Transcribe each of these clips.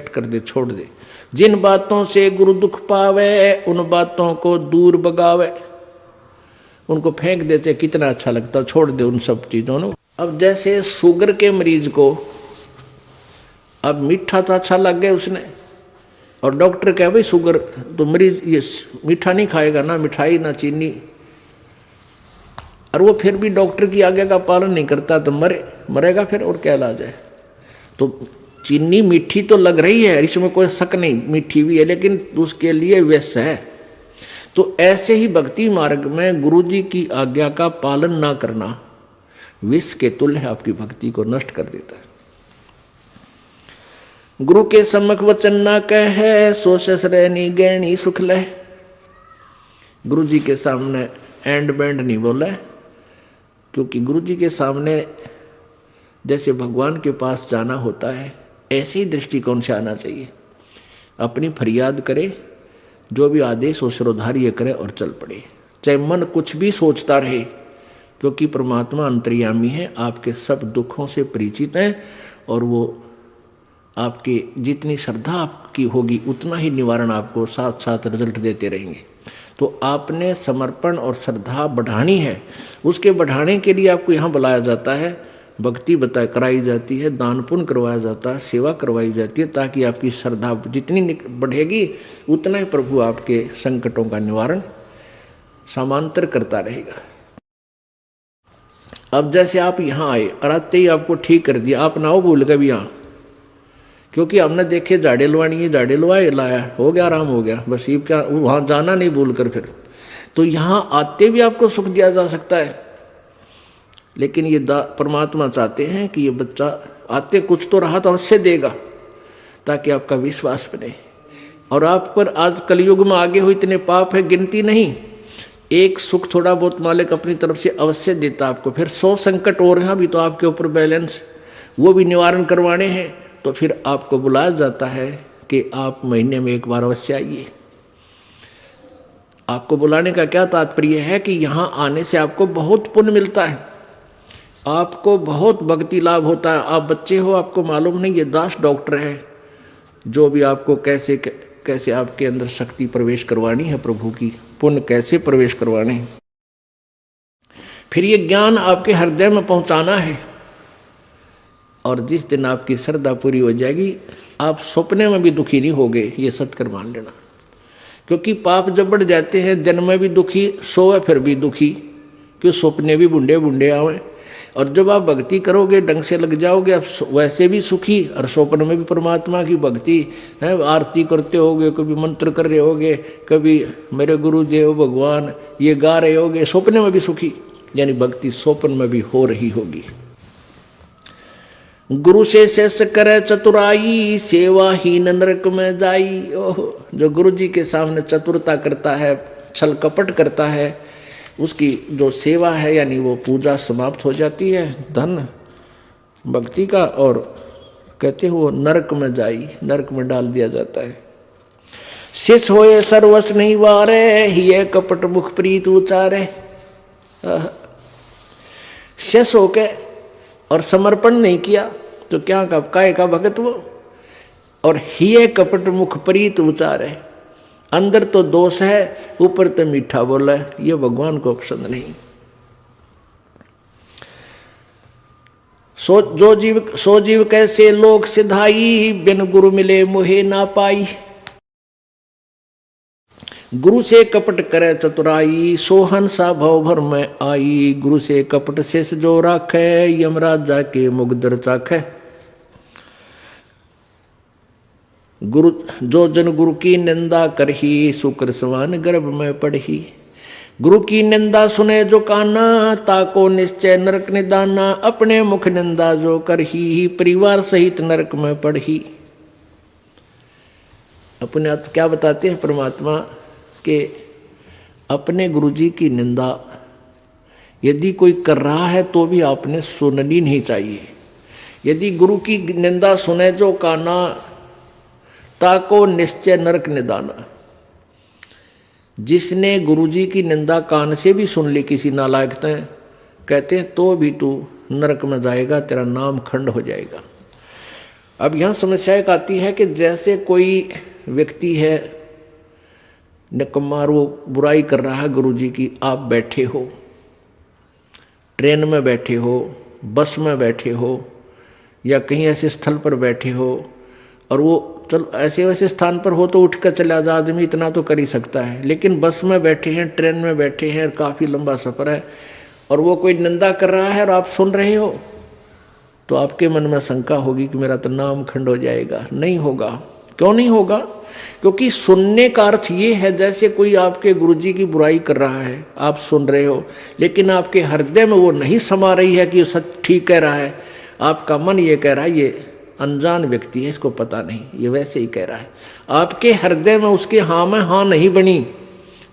कर दे, छोड़ दे। जिन बातों से गुरु दुख पावे उन बातों को दूर भगावे। उनको फेंक देते, कितना अच्छा लगता, छोड़ दे उन सब चीजों को। अब जैसे शुगर के मरीज को अब मीठा तो अच्छा लग गया उसने, और डॉक्टर कहे भाई शुगर तो मरीज ये मीठा नहीं खाएगा, ना मिठाई ना चीनी, और वो फिर भी डॉक्टर की आज्ञा का पालन नहीं करता तो मरेगा फिर, और क्या इलाज है। तो चीनी मीठी तो लग रही है, इसमें कोई शक नहीं, मीठी भी है, लेकिन उसके लिए विष है। तो ऐसे ही भक्ति मार्ग में गुरु जी की आज्ञा का पालन ना करना विष के तुल्य है, आपकी भक्ति को नष्ट कर देता है। गुरु के सम्मुख वचन ना कहे सो ससरैनी गैनी सुख ले। गुरु जी के सामने एंड बैंड नहीं बोला, क्योंकि गुरु जी के सामने जैसे भगवान के पास जाना होता है ऐसे ही दृष्टिकोण से आना चाहिए। अपनी फरियाद करे, जो भी आदेश हो सिरोधार्य करे और चल पड़े, चाहे मन कुछ भी सोचता रहे, क्योंकि परमात्मा अंतर्यामी है, आपके सब दुखों से परिचित है, और वो आपके जितनी श्रद्धा आपकी होगी उतना ही निवारण आपको साथ साथ रिजल्ट देते रहेंगे। तो आपने समर्पण और श्रद्धा बढ़ानी है, उसके बढ़ाने के लिए आपको यहाँ बुलाया जाता है, भक्ति कराई जाती है, दान पुण्य करवाया जाता है, सेवा करवाई जाती है, ताकि आपकी श्रद्धा जितनी बढ़ेगी उतना ही प्रभु आपके संकटों का निवारण समांतर करता रहेगा। अब जैसे आप यहाँ आए और आते ही आपको ठीक कर दिया, आप ना हो भूल गए भी यहाँ, क्योंकि हमने देखे झाड़े लवानी है, झाड़े लवाए लाया, हो गया, आराम हो गया, बस ये क्या वहाँ जाना नहीं भूल कर फिर। तो यहाँ आते भी आपको सुख दिया जा सकता है, लेकिन ये परमात्मा चाहते हैं कि ये बच्चा आते कुछ तो राहत अवश्य देगा, ताकि आपका विश्वास बने। और आप पर आज कलयुग में आगे हो इतने पाप है, गिनती नहीं। एक सुख थोड़ा बहुत मालिक अपनी तरफ से अवश्य देता आपको, फिर 100 संकट और हैं अभी तो आपके ऊपर बैलेंस, वो भी निवारण करवाने हैं। तो फिर आपको बुलाया जाता है कि आप महीने में एक बार अवश्य आइए। आपको बुलाने का क्या तात्पर्य है कि यहाँ आने से आपको बहुत पुण्य मिलता है, आपको बहुत भक्ति लाभ होता है। आप बच्चे हो, आपको मालूम नहीं, ये दास डॉक्टर है जो भी आपको कैसे कैसे आपके अंदर शक्ति प्रवेश करवानी है, प्रभु की पुण्य कैसे प्रवेश करवाने हैं, फिर ये ज्ञान आपके हृदय में पहुंचाना है। और जिस दिन आपकी श्रद्धा पूरी हो जाएगी, आप सपने में भी दुखी नहीं होगे, ये सत्कर मान लेना। क्योंकि पाप जब बढ़ जाते हैं, दिन में भी दुखी, सोए फिर भी दुखी, क्यों सपने भी बुंडे बुंडे आवे। और जब आप भक्ति करोगे, ढंग से लग जाओगे, आप वैसे भी सुखी, और स्वप्न में भी परमात्मा की भक्ति है, आरती करते होगे, कभी मंत्र कर रहे होगे, कभी मेरे गुरुदेव भगवान ये गा रहे होगे, स्वप्न में भी सुखी, यानी भक्ति स्वप्न में भी हो रही होगी। गुरु से शेष करे चतुराई सेवा ही नरक में जाई। ओह, जो गुरु जी के सामने चतुरता करता है, छल कपट करता है, उसकी जो सेवा है यानी वो पूजा समाप्त हो जाती है, धन भक्ति का, और कहते हो वो नरक में जाई, नरक में डाल दिया जाता है। शेष होए सर्वस नहीं वारे, हिये कपट मुख प्रीत उचारे। शेष होके और समर्पण नहीं किया तो क्या काय का भगत वो, और हिये कपट मुख प्रीत उचारे। अंदर तो दोष है, ऊपर तो मीठा बोला है, ये भगवान को पसंद नहीं। सो जीव कैसे लोक सिधाई, बिन गुरु मिले मोहे ना पाई। गुरु से कपट करे चतुराई, सोहन सा भव भर में आई। गुरु से कपट शेष जो राखे, यमराज जाके मुगदर चाखे। गुरु जो जन गुरु की निंदा करही, शुक्र सवान गर्भ में पढ़ही। गुरु की निंदा सुने जो काना, ताको निश्चय नरक निदाना। अपने मुख निंदा जो करही, परिवार सहित नरक में पढ़ही। अपने आप क्या बताते हैं परमात्मा के, अपने गुरुजी की निंदा यदि कोई कर रहा है तो भी आपने सुननी नहीं चाहिए। यदि गुरु की निंदा सुने जो काना, ताको निश्चय नरक निदाना। जिसने गुरुजी की निंदा कान से भी सुन ली किसी नालायक ने, कहते हैं तो भी तू नरक में जाएगा, तेरा नाम खंड हो जाएगा। अब यहाँ समस्या एक आती है कि जैसे कोई व्यक्ति है निकम्मा, वो बुराई कर रहा है गुरुजी की, आप बैठे हो, ट्रेन में बैठे हो, बस में बैठे हो, या कहीं ऐसे स्थल पर बैठे हो, और वो चलो ऐसे वैसे स्थान पर हो तो उठ कर चला जा, आदमी इतना तो कर ही सकता है, लेकिन बस में बैठे हैं, ट्रेन में बैठे हैं, काफ़ी लंबा सफ़र है, और वो कोई निंदा कर रहा है और आप सुन रहे हो, तो आपके मन में शंका होगी कि मेरा तो नाम खंड हो जाएगा। नहीं होगा। क्यों नहीं होगा? क्योंकि सुनने का अर्थ ये है जैसे कोई आपके गुरुजी की बुराई कर रहा है, आप सुन रहे हो, लेकिन आपके हृदय में वो नहीं समा रही है कि ये सच ठीक कह रहा है। आपका मन ये कह रहा है ये अनजान व्यक्ति है, इसको पता नहीं, ये वैसे ही कह रहा है। आपके हृदय में उसके हाँ में हाँ नहीं बनी,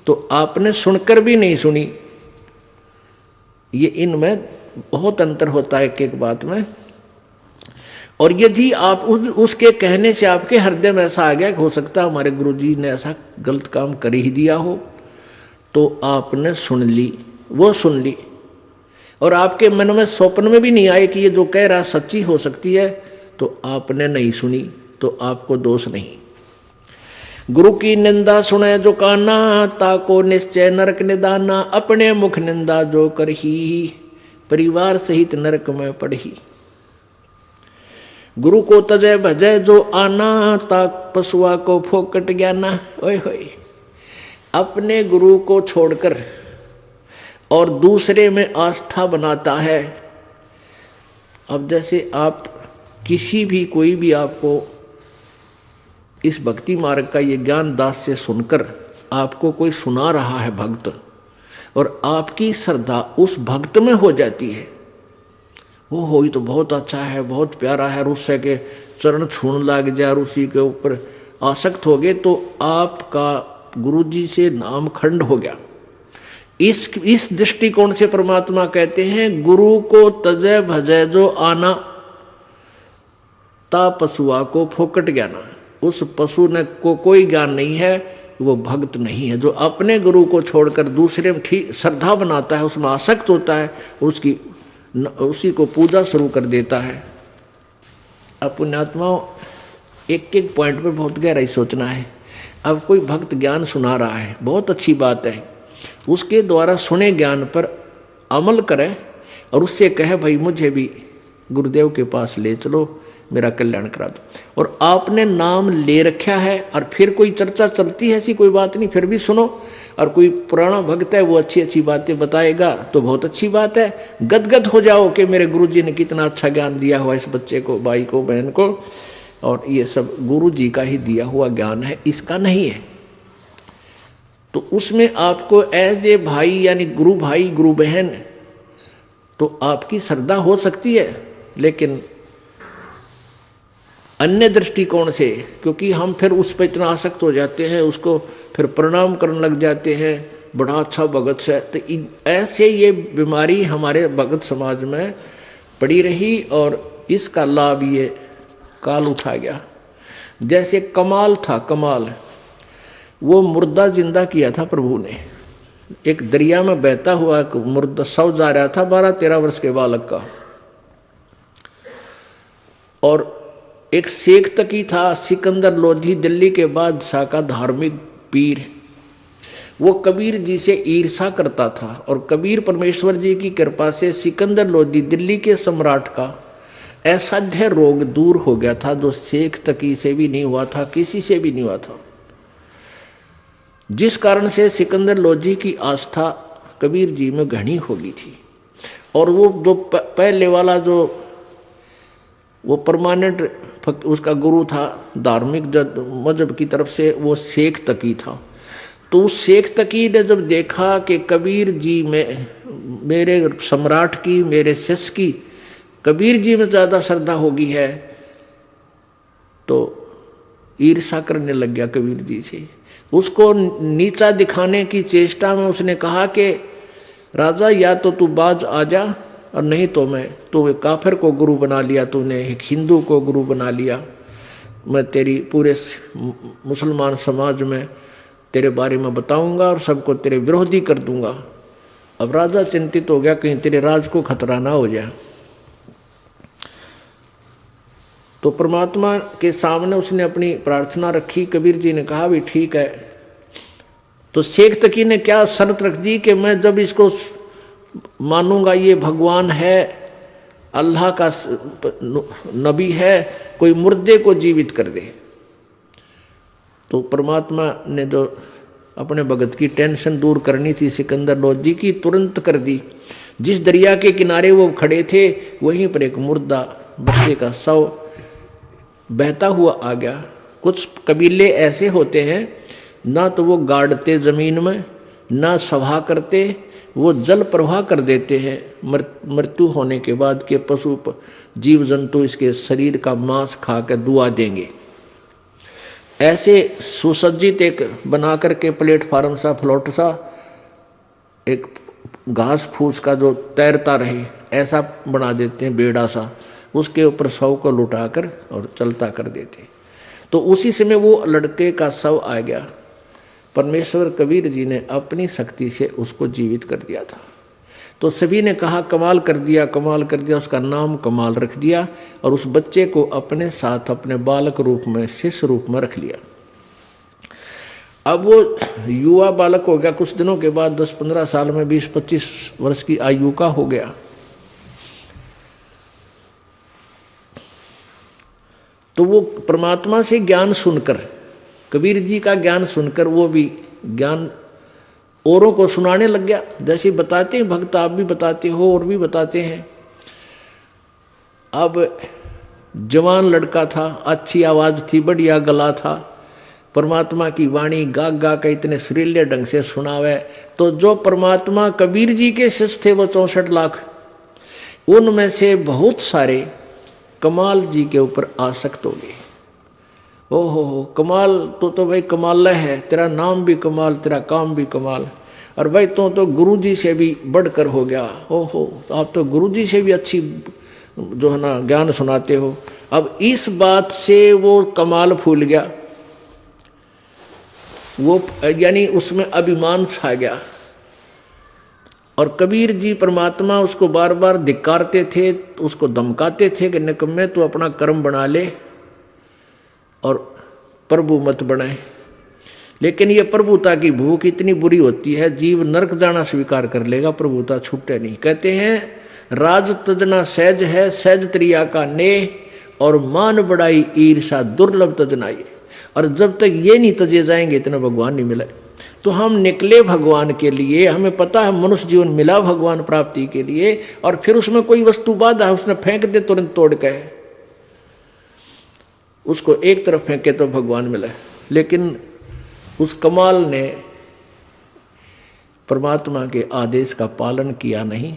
तो आपने सुनकर भी नहीं सुनी। ये इनमें बहुत अंतर होता है एक एक बात में। और यदि आप उसके कहने से आपके हृदय में ऐसा आ गया कि हो सकता है हमारे गुरुजी ने ऐसा गलत काम कर ही दिया हो, तो आपने सुन ली, वो सुन ली, और आपके मन में स्वप्न में भी नहीं आए कि ये जो कह रहा सच्ची हो सकती है, तो आपने नहीं सुनी, तो आपको दोष नहीं। गुरु की निंदा सुने जो काना, ताको निश्चय नरक निदाना, अपने मुख निंदा जो करही, परिवार सहित नरक में पड़ही। गुरु को तजय भजय जो आना, ताक पशुआ को फोकट ज्ञाना। ओए होए, अपने गुरु को छोड़कर और दूसरे में आस्था बनाता है। अब जैसे आप किसी भी कोई भी आपको इस भक्ति मार्ग का ये ज्ञान दास से सुनकर आपको कोई सुना रहा है भक्त, और आपकी श्रद्धा उस भक्त में हो जाती है, वो हो तो बहुत अच्छा है, बहुत प्यारा है, उससे के चरण छूने लग जाए, उसी के ऊपर आसक्त हो गए, तो आपका गुरुजी से नाम खंड हो गया। इस दृष्टिकोण से परमात्मा कहते हैं गुरु को तजय भजय जो आना, ता पशुआ को फोकट ज्ञाना। उस पशु ने को कोई ज्ञान नहीं है, वो भक्त नहीं है। जो अपने गुरु को छोड़कर दूसरे में ठीक श्रद्धा बनाता है, उसमें आसक्त होता है, उसी को पूजा शुरू कर देता है। अब पुण्यात्माओं, एक एक पॉइंट पे बहुत गहराई सोचना है। अब कोई भक्त ज्ञान सुना रहा है, बहुत अच्छी बात है, उसके द्वारा सुने ज्ञान पर अमल करे और उससे कहे भाई मुझे भी गुरुदेव के पास ले चलो, मेरा कल्याण करा दो। और आपने नाम ले रखा है और फिर कोई चर्चा चलती है, ऐसी कोई बात नहीं, फिर भी सुनो। और कोई पुराना भक्त है वो अच्छी अच्छी बातें बताएगा तो बहुत अच्छी बात है, गदगद हो जाओ कि मेरे गुरुजी ने कितना अच्छा ज्ञान दिया हुआ इस बच्चे को, भाई को, बहन को, और ये सब गुरुजी का ही दिया हुआ ज्ञान है, इसका नहीं है। तो उसमें आपको एज ए भाई यानी गुरु भाई गुरु बहन तो आपकी श्रद्धा हो सकती है, लेकिन अन्य दृष्टिकोण से, क्योंकि हम फिर उस पर इतना आसक्त हो जाते हैं, उसको फिर प्रणाम करने लग जाते हैं, बड़ा अच्छा भगत है, तो ऐसे ये बीमारी हमारे भगत समाज में पड़ी रही और इसका लाभ ये काल उठा गया। जैसे कमाल था, कमाल वो मुर्दा जिंदा किया था प्रभु ने। एक दरिया में बहता हुआ मुर्दा शव जा रहा था 12-13 वर्ष के बालक का, और एक शेख तकी था सिकंदर लोधी, दिल्ली के बादशाह का धार्मिक पीर। वो कबीर जी से ईर्षा करता था और कबीर परमेश्वर जी की कृपा से सिकंदर लोधी दिल्ली के सम्राट का असाध्य रोग दूर हो गया था, जो शेख तकी से भी नहीं हुआ था, किसी से भी नहीं हुआ था, जिस कारण से सिकंदर लोधी की आस्था कबीर जी में घनी हो गई थी। और वो जो पहले वाला जो वो परमानेंट उसका गुरु था धार्मिक मजहब की तरफ से, वो शेख तकी था। तो उस शेख तकी ने जब देखा कि कबीर जी में, मेरे सम्राट की, मेरे शिष्य की कबीर जी में ज़्यादा श्रद्धा होगी है, तो ईर्षा करने लग गया कबीर जी से। उसको नीचा दिखाने की चेष्टा में उसने कहा कि राजा या तो तू बाज आ जा, और नहीं तो मैं, तो वे काफिर को गुरु बना लिया तूने, एक हिंदू को गुरु बना लिया, मैं तेरी पूरे मुसलमान समाज में तेरे बारे में बताऊंगा और सबको तेरे विरोधी कर दूंगा। अब राजा चिंतित हो गया कहीं तेरे राज को खतरा ना हो जाए। तो परमात्मा के सामने उसने अपनी प्रार्थना रखी। कबीर जी ने कहा भी ठीक है। तो शेख तकी ने क्या शर्त रख दी कि मैं जब इसको मानूंगा ये भगवान है, अल्लाह का नबी है, कोई मुर्दे को जीवित कर दे। तो परमात्मा ने जो अपने भगत की टेंशन दूर करनी थी सिकंदर लोधी की, तुरंत कर दी। जिस दरिया के किनारे वो खड़े थे वहीं पर एक मुर्दा बच्चे का शव बहता हुआ आ गया। कुछ कबीले ऐसे होते हैं, ना तो वो गाड़ते जमीन में, ना सभा करते, वो जल प्रवाह कर देते हैं। मृत्यु होने के बाद के पशु जीव जंतु इसके शरीर का मांस खा कर दुआ देंगे। ऐसे सुसज्जित एक बना करके प्लेटफार्म सा, फ्लोट सा, एक घास फूस का जो तैरता रहे ऐसा बना देते हैं, बेड़ा सा, उसके ऊपर शव को लुटाकर और चलता कर देते। तो उसी समय वो लड़के का शव आ गया। परमेश्वर कबीर जी ने अपनी शक्ति से उसको जीवित कर दिया था। तो सभी ने कहा कमाल कर दिया, कमाल कर दिया। उसका नाम कमाल रख दिया और उस बच्चे को अपने साथ अपने बालक रूप में, शिष्य रूप में रख लिया। अब वो युवा बालक हो गया। कुछ दिनों के बाद 10-15 साल में 20-25 वर्ष की आयु का हो गया। तो वो परमात्मा से ज्ञान सुनकर, कबीर जी का ज्ञान सुनकर वो भी ज्ञान औरों को सुनाने लग गया। जैसे बताते हैं भक्त, आप भी बताते हो और भी बताते हैं। अब जवान लड़का था, अच्छी आवाज थी, बढ़िया गला था, परमात्मा की वाणी गा गा के इतने सुरीले ढंग से सुनावे। तो जो परमात्मा कबीर जी के शिष्य थे वो 64 लाख, उनमें से बहुत सारे कमाल जी के ऊपर आसक्त हो गए। ओहो कमाल तो भाई कमाल है, तेरा नाम भी कमाल, तेरा काम भी कमाल, और भाई तो गुरु जी से भी बढ़कर हो गया। ओहो आप तो गुरु जी से भी अच्छी जो है ना ज्ञान सुनाते हो। अब इस बात से वो कमाल फूल गया, वो यानी उसमें अभिमान छा गया। और कबीर जी परमात्मा उसको बार बार धिक्कारते थे, उसको धमकाते थे कि निकम्मे तू अपना कर्म बना ले और प्रभु मत बनाए। लेकिन ये प्रभुता की भूख इतनी बुरी होती है, जीव नरक जाना स्वीकार कर लेगा, प्रभुता छूटे नहीं। कहते हैं राज तजना सहज है, सहज त्रिया का नेह, और मान बढ़ाई ईर्षा दुर्लभ तजनाई। और जब तक ये नहीं तजे जाएंगे इतना भगवान नहीं मिला। तो हम निकले भगवान के लिए, हमें पता है मनुष्य जीवन मिला भगवान प्राप्ति के लिए, और फिर उसमें कोई वस्तु बाधा है उसने फेंक दे तुरंत तोड़ के, उसको एक तरफ फेंके तो भगवान मिला। लेकिन उस कमाल ने परमात्मा के आदेश का पालन किया नहीं,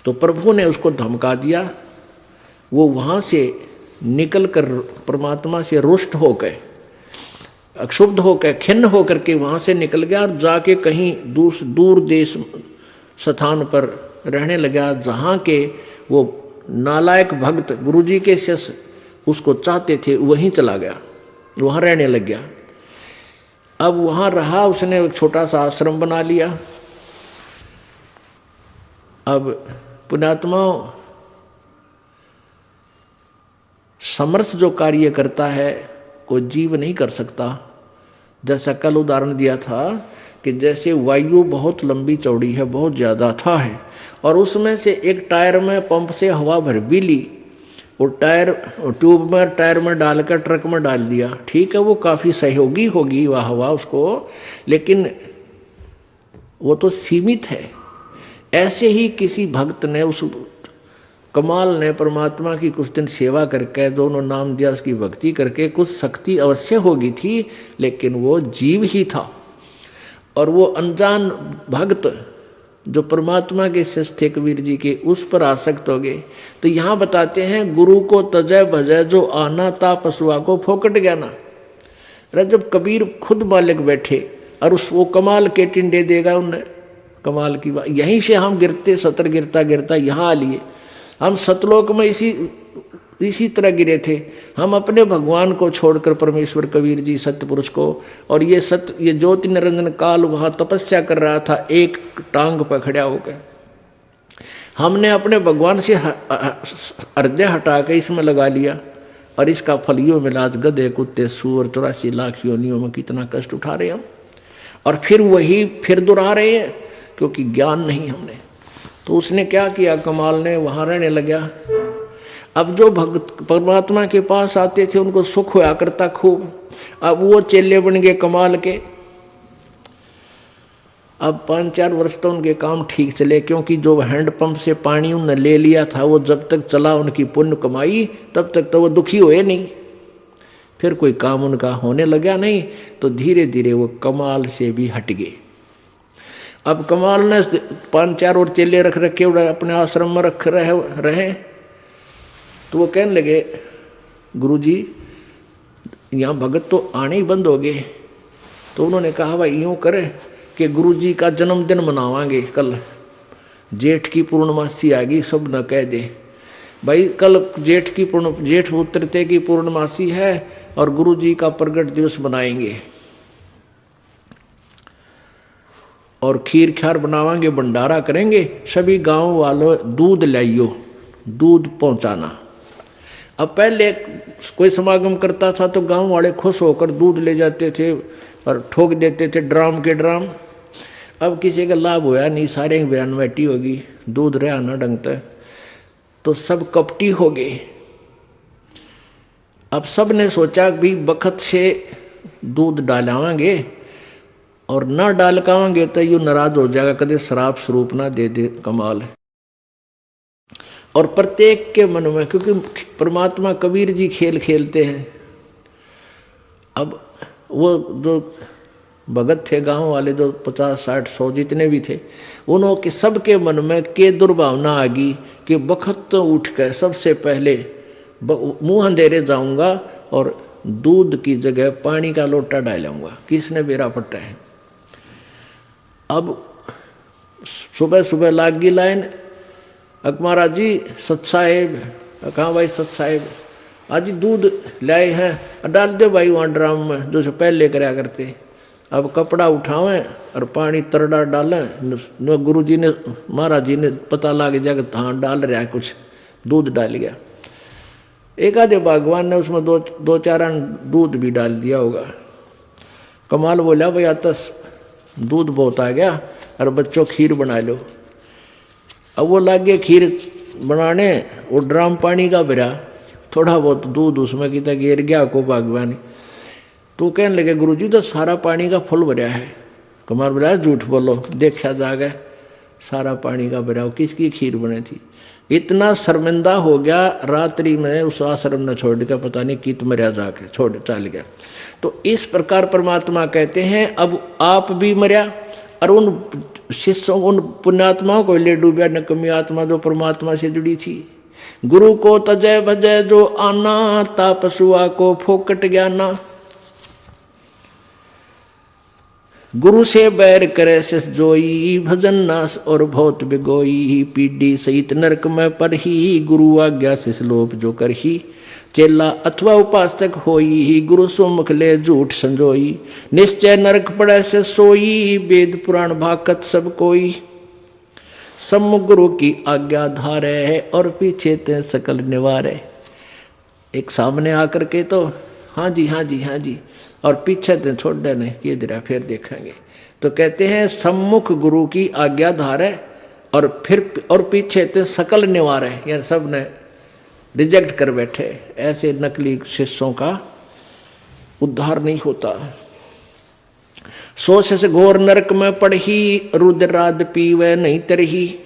तो प्रभु ने उसको धमका दिया। वो वहां से निकलकर परमात्मा से रुष्ट होकर, अक्षुब्ध होकर, खिन्न होकर के वहां से निकल गया और जाके कहीं दूर देश स्थान पर रहने लगा, जहां के वो नालायक भक्त गुरुजी के शिष्य उसको चाहते थे, वहीं चला गया, वहां रहने लग गया। अब वहां रहा, उसने एक छोटा सा आश्रम बना लिया। अब पुण्यात्मा समर्थ जो कार्य करता है कोई जीव नहीं कर सकता। जैसा कल उदाहरण दिया था कि जैसे वायु बहुत लंबी चौड़ी है, बहुत ज़्यादा था है, और उसमें से एक टायर में पंप से हवा भर भी ली, वो टायर ट्यूब में टायर में डालकर ट्रक में डाल दिया, ठीक है वो काफ़ी सहयोगी होगी वह हवा उसको, लेकिन वो तो सीमित है। ऐसे ही किसी भक्त ने, उस कमाल ने परमात्मा की कुछ दिन सेवा करके, दोनों नाम दिया, उसकी भक्ति करके कुछ शक्ति अवश्य होगी थी, लेकिन वो जीव ही था। और वो अनजान भक्त जो परमात्मा के शिष्य थे कबीर जी के, उस पर आसक्त हो गए। तो यहाँ बताते हैं गुरु को तजय भजय जो आना ता पशुआ को फोकट गया ना। अरे जब कबीर खुद मालिक बैठे और उस वो कमाल के टिंडे देगा उन्हें, कमाल की बात। यहीं से हम गिरते, सतर गिरता गिरता यहाँ आ लिए। हम सतलोक में इसी तरह गिरे थे। हम अपने भगवान को छोड़कर परमेश्वर कबीर जी सत्य पुरुष को, और ये ज्योति निरंजन काल वहाँ तपस्या कर रहा था एक टांग पर खड़ा होकर। हमने अपने भगवान से हृदय हटा के इसमें लगा लिया और इसका फल यूं मिला। आज गधे कुत्ते सूअर 84 लाख योनियों में कितना कष्ट उठा रहे हम, और फिर वही फिर दोहरा रहे हैं क्योंकि ज्ञान नहीं हमने। तो उसने क्या किया, कमाल ने वहां रहने लगा। अब जो भक्त परमात्मा के पास आते थे उनको सुख होया करता खूब। अब वो चेले बन गए कमाल के। अब 5-4 वर्ष तो उनके काम ठीक चले, क्योंकि जो हैंडपंप से पानी उन्होंने ले लिया था वो जब तक चला उनकी पुण्य कमाई तब तक तो वो दुखी हुए नहीं। फिर कोई काम उनका होने लगा नहीं तो धीरे धीरे वो कमाल से भी हट गए। अब कमाल ने 5-4 और चेले रख रखे अपने आश्रम में रख रहे तो वो कहने लगे, गुरुजी यहाँ भगत तो आने ही बंद हो गए। तो उन्होंने कहा भाई यूँ करे कि गुरुजी का जन्मदिन मनावांगे कल, जेठ की पूर्णमासी आ गई, सब न कह दे भाई कल जेठ उतरते की पूर्णमासी है और गुरुजी का प्रगट दिवस बनाएंगे और खीर ख्यार बनावांगे, भंडारा करेंगे, सभी गांव वालों दूध लाइयो, दूध पहुंचाना। अब पहले कोई समागम करता था तो गांव वाले खुश होकर दूध ले जाते थे और ठोक देते थे ड्राम के ड्राम। अब किसी का लाभ होया नहीं, सारे बयानवटी होगी, दूध रहा ना ढंगता, तो सब कपटी हो गए। अब सब ने सोचा भी बखत से दूध डालावांगे और ना डाल कावांगे तो यू नाराज हो जाएगा, कदे शराब स्वरूप ना दे दे। कमाल है। और प्रत्येक के मन में, क्योंकि परमात्मा कबीर जी खेल खेलते हैं। अब वो जो भगत थे गांव वाले, जो 50-60-100 जितने भी थे, उन्होंने सबके मन में के दुर्भावना आ गई कि बखत तो उठ कर सबसे पहले मुंह अंधेरे जाऊंगा और दूध की जगह पानी का लोटा डालूंगा, किसने बेरा पट्टा है। अब सुबह सुबह लाग गई लाइन, महाराज जी सत साहेब, कहाँ भाई सत साहेब, आज दूध लाए हैं, डाल दो भाई वहाँ ड्राम में जो से पहले कराया करते। अब कपड़ा उठावें और पानी तरड़ा डालें, गुरु जी ने महाराज जी ने पता लग जाएगा हाँ डाल रहा है कुछ, दूध डाल गया। एक आधे भगवान ने उसमें दो चार दूध भी डाल दिया होगा। कमाल बोला भाई आता दूध बहुत आ गया और बच्चों खीर बना लो। अब वो लग गए खीर बनाने, वो ड्राम पानी का भरा, थोड़ा बहुत दूध उसमें कितना गिर गया को भगवान। तो कहने लगे गुरुजी तो सारा पानी का फुल भरा है। कमाल बोला झूठ बोलो, देखा जाएगा सारा पानी का भरा हो, किसकी खीर बनी थी। इतना शर्मिंदा हो गया, रात्रि में उस आश्रम ने छोड़ दिया, पता नहीं कित मरिया जाके छोड़ चल गया। तो इस प्रकार परमात्मा कहते हैं अब आप भी मरिया और उन शिष्यों उन पुण्यात्माओं को ले डूबा, नकमी आत्मा जो परमात्मा से जुड़ी थी। गुरु को तजय भजय जो आना, तापसुआ को फोकट ज्ञाना। गुरु से बैर करे शिष जोई, भजन नास और बहुत बिगोई। पीढ़ी सहित नरक में पढ़ी, गुरु आज्ञा शिष लोप जो करही। चेला अथवा उपासक होई, गुरु सुमुख ले झूठ संजोई। निश्चय नरक पड़े से सोई, वेद पुराण भाकत सब कोई। सम्मुख गुरु की आज्ञा धारे, और पीछे ते सकल निवारे। एक सामने आकर के तो हाँ जी हाँ जी हाँ जी, और पीछे ते छोड़ देने कि जरा फिर देखेंगे। तो कहते हैं सम्मुख गुरु की आज्ञा धारे और फिर और पीछे ते सकल निवारे, यार सब ने रिजेक्ट कर बैठे। ऐसे नकली शिष्यों का उद्धार नहीं होता। सोच से घोर नरक में पड़ही, रुद्राद पीवे नहीं तरही।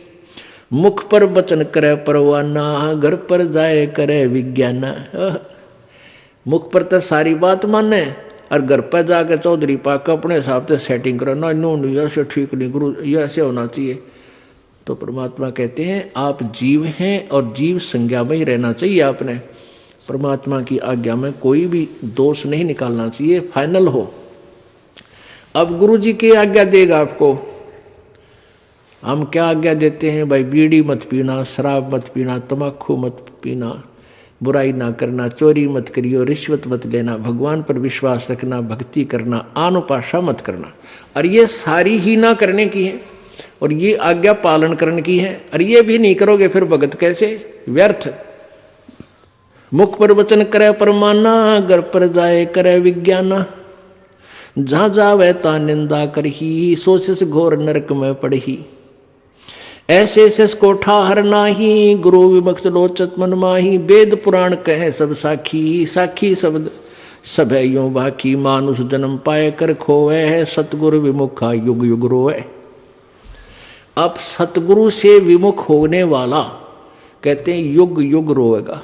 मुख पर वचन करे परवाना, घर पर जाए करे विज्ञाना। मुख पर तो सारी बात माने और घर पर जाकर चौधरी पाक अपने हिसाब से सेटिंग करना, नो ऐसे ठीक नहीं गुरु, ये ऐसे होना चाहिए। तो परमात्मा कहते हैं आप जीव हैं और जीव संज्ञा में ही रहना चाहिए। आपने परमात्मा की आज्ञा में कोई भी दोष नहीं निकालना चाहिए, फाइनल हो। अब गुरु जी की आज्ञा देगा आपको। हम क्या आज्ञा देते हैं भाई, बीड़ी मत पीना, शराब मत पीना, तम्बाकू मत पीना, बुराई ना करना, चोरी मत करियो, रिश्वत मत लेना, भगवान पर विश्वास रखना, भक्ति करना, आनुपाशा मत करना। और ये सारी ही ना करने की है। और ये आज्ञा पालन करने की है। और ये भी नहीं करोगे फिर भगत कैसे, व्यर्थ। मुख पर वचन करे परमाना, घर पर जाए करे विज्ञाना। जहां जावे ता निंदा करही, सोच घोर नरक में पड़ही। ऐसे शेष को ठाहर नाही, गुरु विमुक्त लोचत मन माही। वेद पुराण कहे सब साखी, साखी शब्द सब है यूं बाकी। मानुष जन्म पाए कर खोवे है, सतगुरु विमुखा युग युग रोवे। अब सतगुरु से विमुख होने वाला कहते हैं युग युग रोएगा।